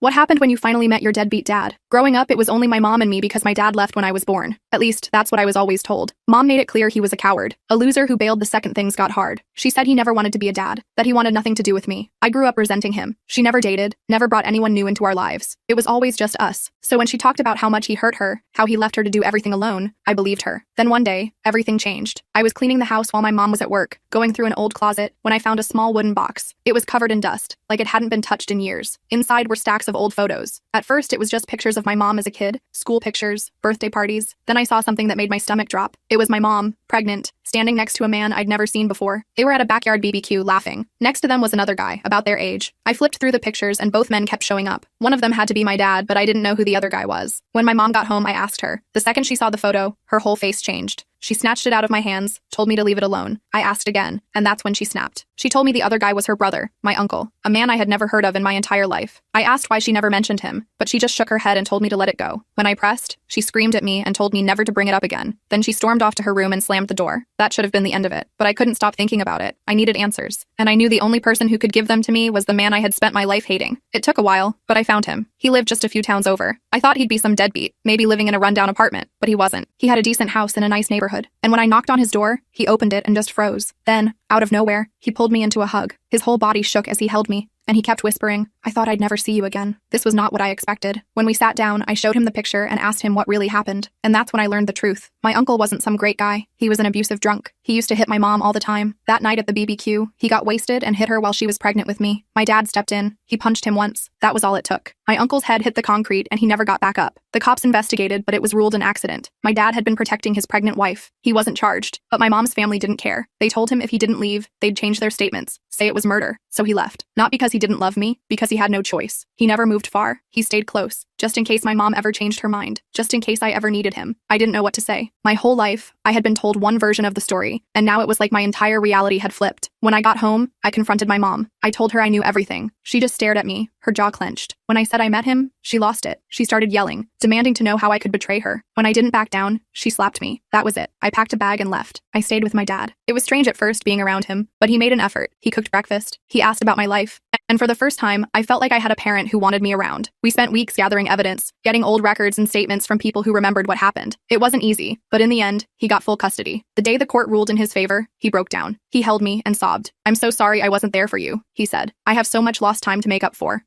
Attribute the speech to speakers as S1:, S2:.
S1: What happened when you finally met your deadbeat dad? Growing up, it was only my mom and me because my dad left when I was born. At least, that's what I was always told. Mom made it clear he was a coward, a loser who bailed the second things got hard. She said he never wanted to be a dad, that he wanted nothing to do with me. I grew up resenting him. She never dated, never brought anyone new into our lives. It was always just us. So when she talked about how much he hurt her, how he left her to do everything alone, I believed her. Then one day, everything changed. I was cleaning the house while my mom was at work, going through an old closet, when I found a small wooden box. It was covered in dust, like it hadn't been touched in years. Inside were stacks of old photos. At first, it was just pictures of my mom as a kid, school pictures, birthday parties. Then I saw something that made my stomach drop. It was my mom, pregnant, standing next to a man I'd never seen before. They were at a backyard BBQ laughing. Next to them was another guy, about their age. I flipped through the pictures and both men kept showing up. One of them had to be my dad, but I didn't know who the other guy was. When my mom got home, I asked her. The second she saw the photo, her whole face changed. She snatched it out of my hands, told me to leave it alone. I asked again, and that's when she snapped. She told me the other guy was her brother, my uncle, a man I had never heard of in my entire life. I asked why she never mentioned him, but she just shook her head and told me to let it go. When I pressed, she screamed at me and told me never to bring it up again. Then she stormed off to her room and slammed the door. That should have been the end of it, but I couldn't stop thinking about it. I needed answers, and I knew the only person who could give them to me was the man I had spent my life hating. It took a while, but I found him. He lived just a few towns over. I thought he'd be some deadbeat, maybe living in a rundown apartment, but he wasn't. He had a decent house in a nice neighborhood, and when I knocked on his door, he opened it and just froze. Then, out of nowhere, he pulled me into a hug. His whole body shook as he held me, and he kept whispering, "I thought I'd never see you again." This was not what I expected. When we sat down, I showed him the picture and asked him what really happened, and that's when I learned the truth. My uncle wasn't some great guy. He was an abusive drunk. He used to hit my mom all the time. That night at the BBQ, he got wasted and hit her while she was pregnant with me. My dad stepped in. He punched him once. That was all it took. My uncle's head hit the concrete and he never got back up. The cops investigated, but it was ruled an accident. My dad had been protecting his pregnant wife. He wasn't charged, but my mom's family didn't care. They told him if he didn't leave, they'd change their statements, say it was murder. So he left. Not because he didn't love me, because he had no choice. He never moved far. He stayed close, just in case my mom ever changed her mind, just in case I ever needed him. I didn't know what to say. My whole life, I had been told one version of the story, and now it was like my entire reality had flipped. When I got home, I confronted my mom. I told her I knew everything. She just stared at me, her jaw clenched. When I said I met him, she lost it. She started yelling, demanding to know how I could betray her. When I didn't back down, she slapped me. That was it. I packed a bag and left. I stayed with my dad. It was strange at first being around him, but he made an effort. He cooked breakfast. He asked about my life. And for the first time, I felt like I had a parent who wanted me around. We spent weeks gathering evidence, getting old records and statements from people who remembered what happened. It wasn't easy, but in the end, he got full custody. The day the court ruled in his favor, he broke down. He held me and sobbed. "I'm so sorry I wasn't there for you," he said. "I have so much lost time to make up for."